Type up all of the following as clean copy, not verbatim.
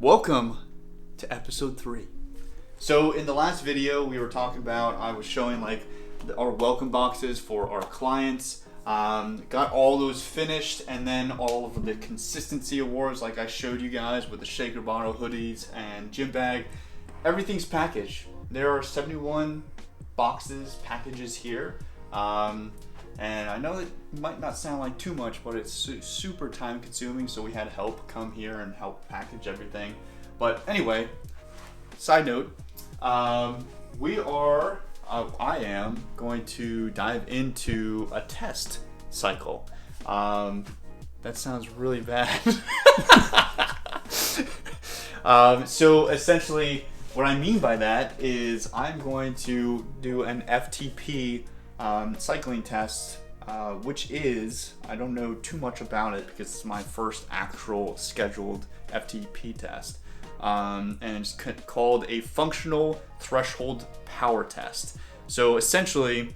Welcome to episode 3. So in the last video we were talking about, I was showing like our welcome boxes for our clients. Got all those finished, and then all of the consistency awards like I showed you guys with the shaker bottle hoodies and gym bag. Everything's packaged. There are 71 packages here. And I know it might not sound like too much, but it's super time consuming, so we had help come here and help package everything. But anyway, side note, I am going to dive into a test cycle. That sounds really bad. So essentially, what I mean by that is I'm going to do an FTP cycling test, which is, I don't know too much about it because it's my first actual scheduled FTP test. And it's called a functional threshold power test. So essentially,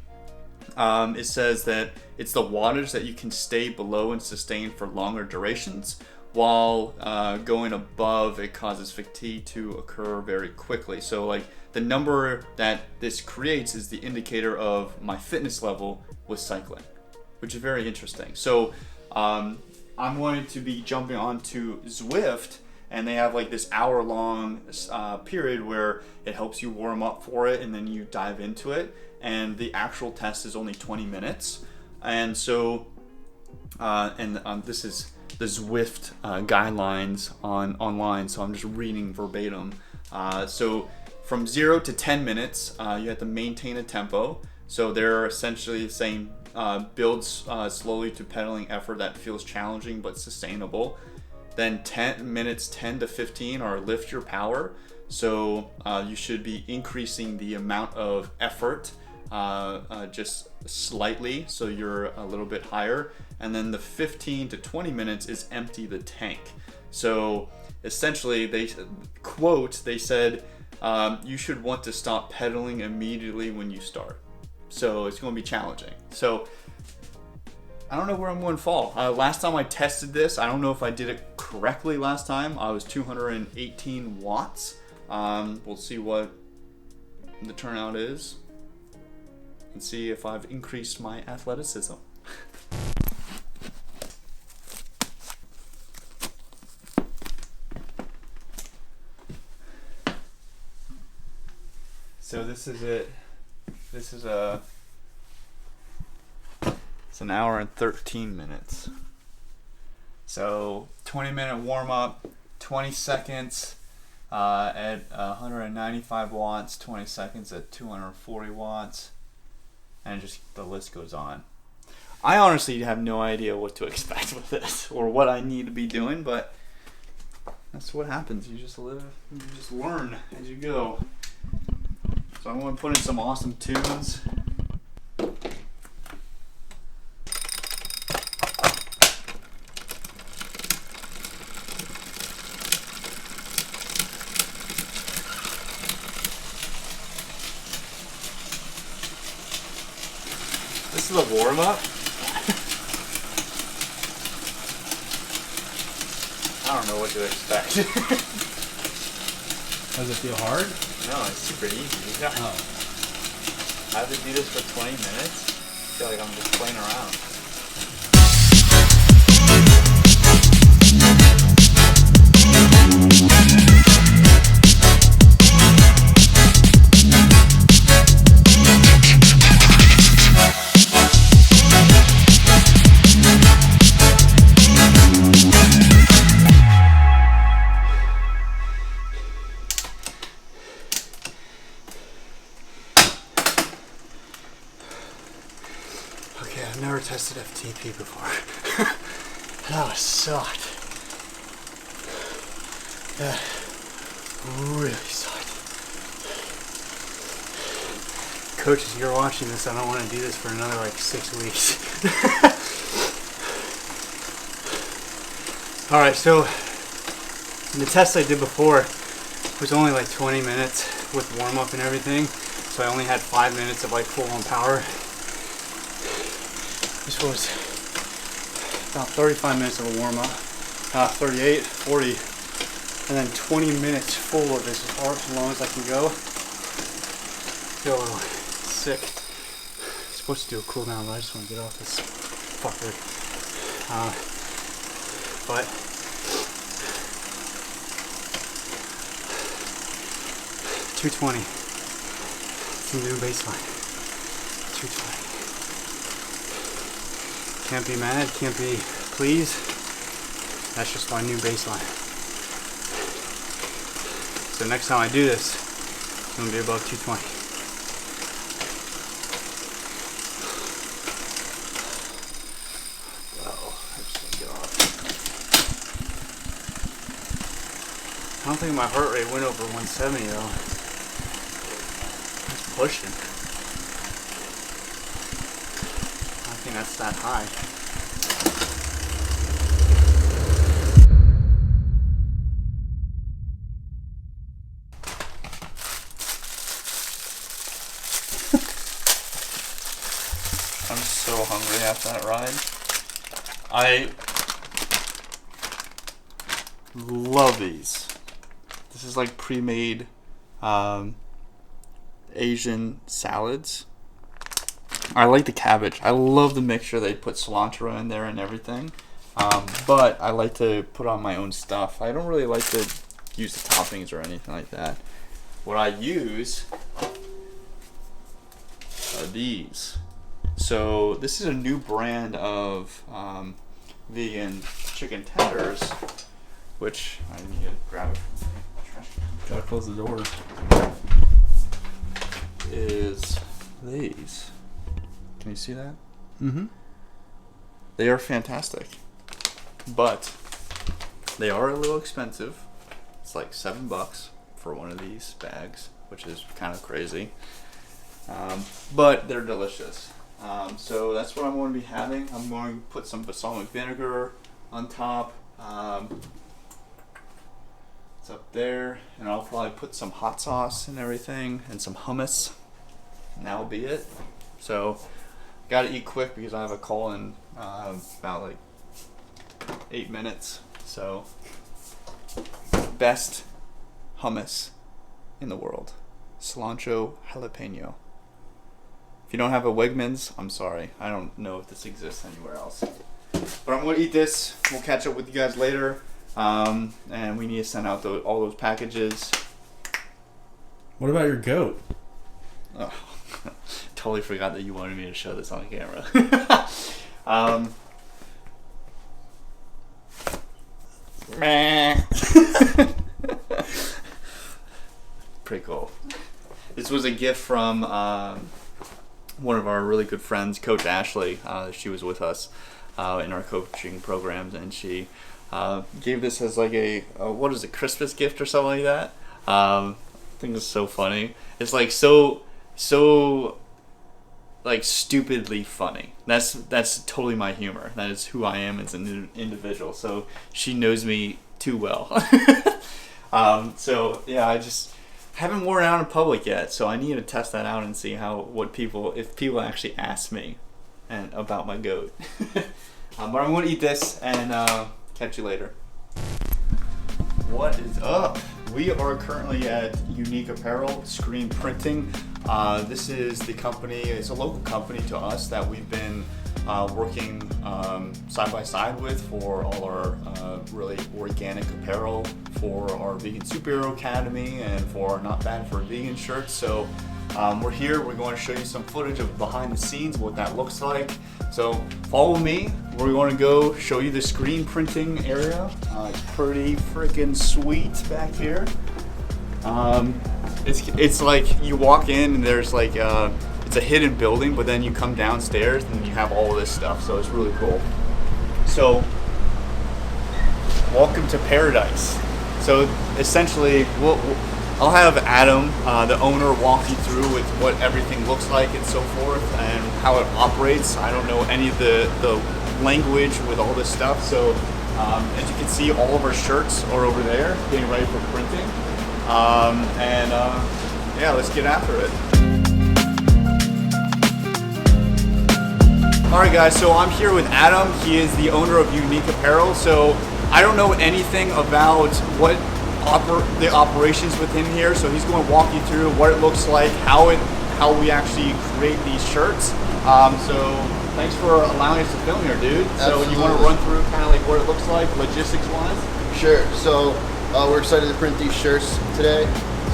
it says that it's the wattage that you can stay below and sustain for longer durations, while going above, it causes fatigue to occur very quickly. So like the number that this creates is the indicator of my fitness level with cycling, which is very interesting. So I'm going to be jumping onto Zwift, and they have like this hour-long period where it helps you warm up for it, and then you dive into it. And the actual test is only 20 minutes. And so, this is the Zwift Guidelines online, so I'm just reading verbatim. So from 0 to 10 minutes, you have to maintain a tempo. So they're essentially saying build slowly to pedaling effort that feels challenging but sustainable. Then 10 minutes 10 to 15 are lift your power. So you should be increasing the amount of effort just slightly, so you're a little bit higher. And then the 15 to 20 minutes is empty the tank. So essentially, they said you should want to stop pedaling immediately when you start. So it's going to be challenging. So I don't know where I'm going to fall. Last time I tested this, I don't know if I did it correctly last time. I was 218 watts. We'll see what the turnout is and see if I've increased my athleticism. So this is it. This is it's an hour and 13 minutes. So 20-minute warm up, 20 seconds at 195 watts, 20 seconds at 240 watts, and just the list goes on. I honestly have no idea what to expect with this or what I need to be doing, but that's what happens. You just learn as you go. So I'm going to put in some awesome tunes. This is a warm-up. I don't know what to expect. Does it feel hard? No, it's super easy. I have to do this for 20 minutes. I feel like I'm just playing around. I've never tested FTP before. That was sucked. That really sucked. Coach, if you're watching this, I don't want to do this for another like 6 weeks. Alright, so the test I did before was only like 20 minutes with warm up and everything. So I only had 5 minutes of like full on power. This was about 35 minutes of a warm up, 38, 40, and then 20 minutes full of this, as long as I can go. Feel a little sick. I'm supposed to do a cool down, but I just want to get off this fucker. But 220. It's the new baseline. 220. Can't be mad, can't be pleased. That's just my new baseline. So next time I do this, it's gonna be above 220. I don't think my heart rate went over 170 though. It's pushing. I don't think that's that high. I'm so hungry after that ride. I love these. This is like pre-made Asian salads. I like the cabbage. I love the mixture. They put cilantro in there and everything. But I like to put on my own stuff. I don't really like to use the toppings or anything like that. What I use are these. So this is a new brand of vegan chicken tenders, which I need to grab. Gotta close the door. Is these? Can you see that? Mm-hmm. They are fantastic, but they are a little expensive. It's like $7 for one of these bags, which is kind of crazy. But they're delicious. So that's what I'm going to be having. I'm going to put some balsamic vinegar on top. It's up there, and I'll probably put some hot sauce and everything, and some hummus, and that'll be it. So, gotta eat quick because I have a call in about like 8 minutes. So, best hummus in the world, cilantro jalapeno. If you don't have a Wegmans, I'm sorry. I don't know if this exists anywhere else. But I'm gonna eat this. We'll catch up with you guys later. And we need to send out all those packages. What about your goat? Oh, totally forgot that you wanted me to show this on camera. Pretty cool. This was a gift from one of our really good friends, Coach Ashley. She was with us in our coaching programs, and she gave this as like a what is it, Christmas gift or something like that. I think it's so funny. It's like so like stupidly funny. That's totally my humor. That is who I am as an individual. So she knows me too well. So yeah, I just haven't worn it out in public yet. So I need to test that out and see if people actually ask me and about my goat. But I'm going to eat this and catch you later. What is up? We are currently at Unique Apparel, Screen Printing. This is the company, it's a local company to us that we've been working side by side with for all our really organic apparel, for our Vegan Superhero Academy, and for our Not Bad for Vegan shirts. So we're here, we're going to show you some footage of behind the scenes, what that looks like. So follow me, we're going to go show you the screen printing area. It's pretty freaking sweet back here. It's like you walk in and there's like it's a hidden building, but then you come downstairs and you have all of this stuff, so it's really cool. So welcome to paradise. So essentially I'll have Adam, the owner, walk you through with what everything looks like and so forth and how it operates. I don't know any of the language with all this stuff, so as you can see, all of our shirts are over there getting ready for printing. Yeah, let's get after it. Alright guys, so I'm here with Adam. He is the owner of Unique Apparel. So I don't know anything about what the operations within here. So he's going to walk you through what it looks like, how we actually create these shirts. So thanks for allowing us to film here, dude. Absolutely. So you want to run through kind of like what it looks like logistics wise? Sure. So we're excited to print these shirts today.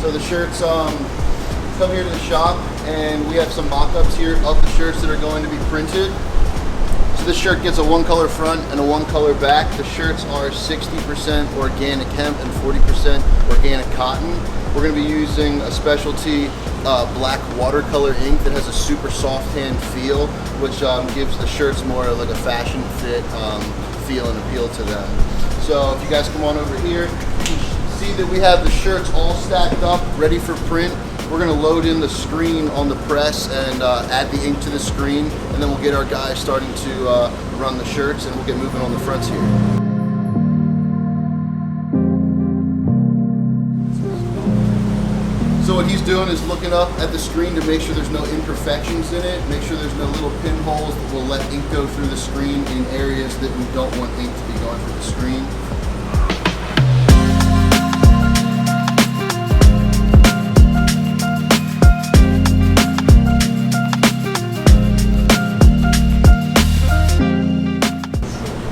So the shirts come here to the shop, and we have some mock-ups here of the shirts that are going to be printed. So this shirt gets a one color front and a one color back. The shirts are 60% organic hemp and 40% organic cotton. We're going to be using a specialty black watercolor ink that has a super soft tan feel, which gives the shirts more like a fashion fit feel and appeal to them. So if you guys come on over here, you see that we have the shirts all stacked up, ready for print. We're going to load in the screen on the press and add the ink to the screen, and then we'll get our guys starting to run the shirts, and we'll get moving on the fronts here. So what he's doing is looking up at the screen to make sure there's no imperfections in it, make sure there's no little pinholes that will let ink go through the screen in areas that we don't want ink to be going through the screen.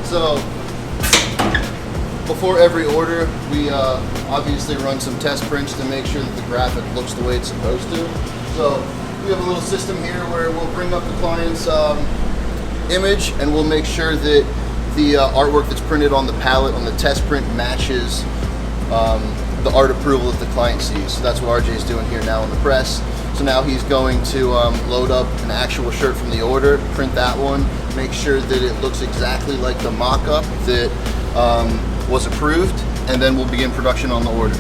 So before every order, we obviously run some test prints to make sure that the graphic looks the way it's supposed to. So we have a little system here where we'll bring up the client's image, and we'll make sure that the artwork that's printed on the palette on the test print matches the art approval that the client sees. So that's what RJ is doing here now on the press. So now he's going to load up an actual shirt from the order, print that one, make sure that it looks exactly like the mock-up that was approved, and then we'll begin production on the order.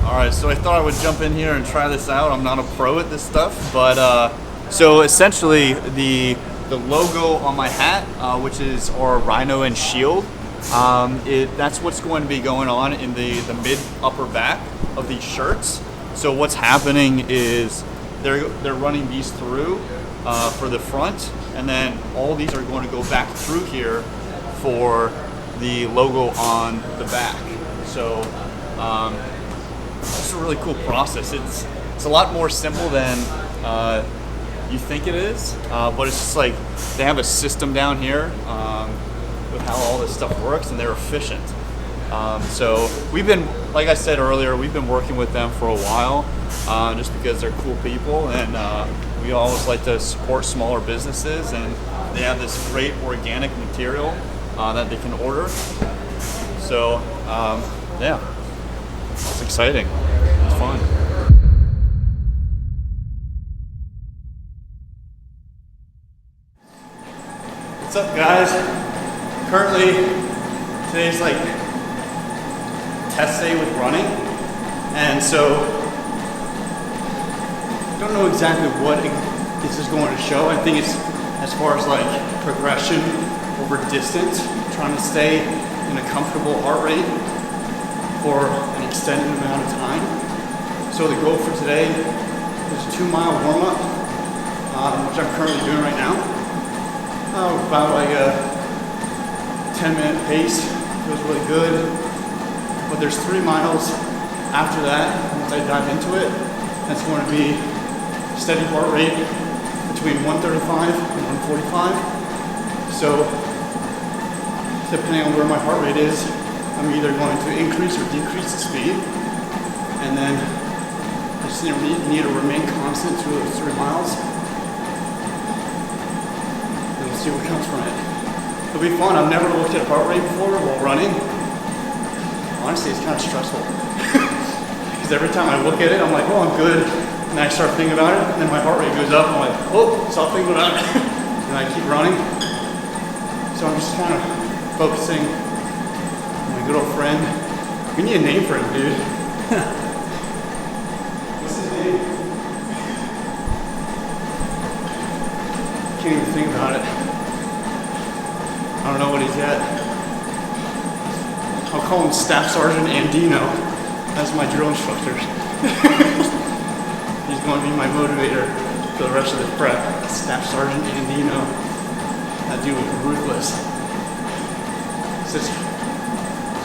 All right, so I thought I would jump in here and try this out. I'm not a pro at this stuff, but so essentially the logo on my hat, which is our rhino and shield, that's what's going to be going on in the mid upper back of these shirts. So what's happening is they're running these through for the front, and then all these are going to go back through here for the logo on the back. So it's a really cool process. It's a lot more simple than you think it is, but it's just like they have a system down here with how all this stuff works, and they're efficient. So we've been, like I said earlier, we've been working with them for a while, just because they're cool people, and we always like to support smaller businesses, and they have this great organic material that they can order. So yeah, it's exciting. It's fun. What's up, guys? Currently, today's like test day with running, and so I don't know exactly what this is going to show. I think it's as far as like progression over distance, trying to stay in a comfortable heart rate for an extended amount of time. So the goal for today is a 2-mile warm-up, which I'm currently doing right now. About like a 10-minute pace, feels really good. But there's 3 miles after that, once I dive into it, that's going to be steady heart rate between 135 and 145. So depending on where my heart rate is, I'm either going to increase or decrease the speed. And then I just need to remain constant through those 3 miles. And we'll see what comes from it. It'll be fun. I've never looked at heart rate before while running. Honestly, it's kind of stressful. Because every time I look at it, I'm like, oh, I'm good. And I start thinking about it, and then my heart rate goes up. I'm like, oh, stop thinking about it. And I keep running. So I'm just kind of focusing on my good old friend. We need a name for him, dude. What's his name? Can't even think about it. I don't know what he's at. I'll call him Staff Sergeant Andino. That's my drill instructor. He's going to be my motivator for the rest of the prep. Staff Sergeant Andino. That dude was ruthless. Such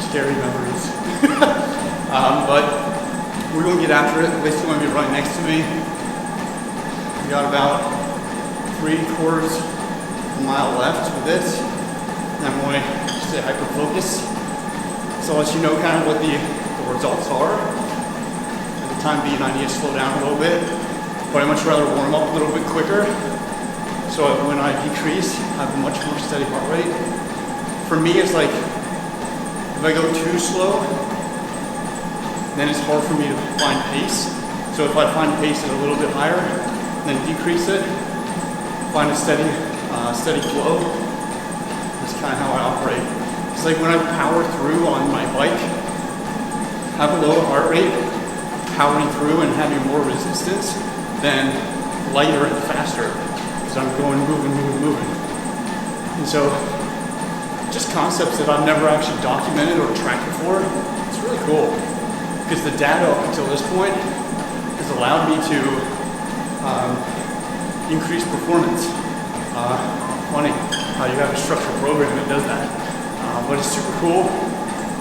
scary memories. But we're going to get after it. Basically, going to be right next to me. We got about 3/4 of a mile left with this. And I'm going to stay hyper-focused. So I'll let you know kind of what the results are. At the time being, I need to slow down a little bit. But I'd much rather warm up a little bit quicker. So when I decrease, I have a much more steady heart rate. For me, it's like, if I go too slow, then it's hard for me to find pace. So if I find pace at a little bit higher, then decrease it, find a steady flow. That's kind of how I operate. It's like when I power through on my bike, have a lower heart rate, powering through and having more resistance, then lighter and faster, because I'm going, moving. And so, just concepts that I've never actually documented or tracked before. It's really cool, because the data up until this point has allowed me to increase performance. Funny how you have a structured program that does that, but it's super cool.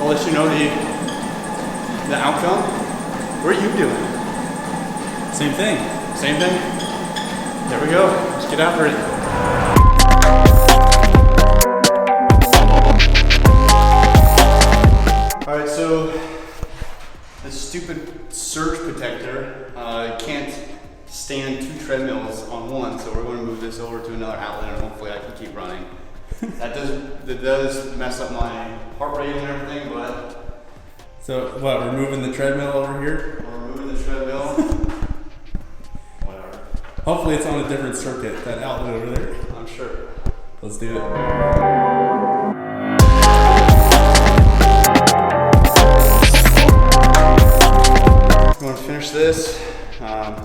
I'll let you know the outcome. What are you doing? Same thing. Same thing? There we go. Let's get after it. Alright, so this stupid surge protector can't stand 2 treadmills on one, so we're going to move this over to another outlet and hopefully I can keep running. That does mess up my heart rate and everything, but... So what, we're moving the treadmill over here? We're moving the treadmill. Whatever. Hopefully it's on a different circuit, that outlet over there. I'm sure. Let's do it. I'm going to finish this. Have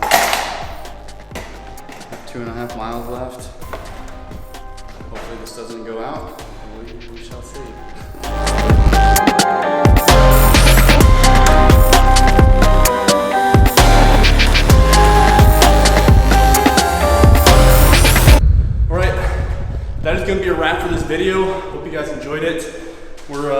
2.5 miles left. Hopefully this doesn't go out. We shall see. That is going to be a wrap for this video. Hope you guys enjoyed it. We're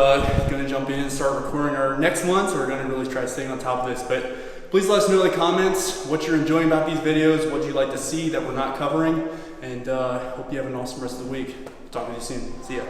going to jump in and start recording our next one, so we're going to really try to stay on top of this. But please let us know in the comments what you're enjoying about these videos, what you'd like to see that we're not covering, and hope you have an awesome rest of the week. Talk to you soon. See ya.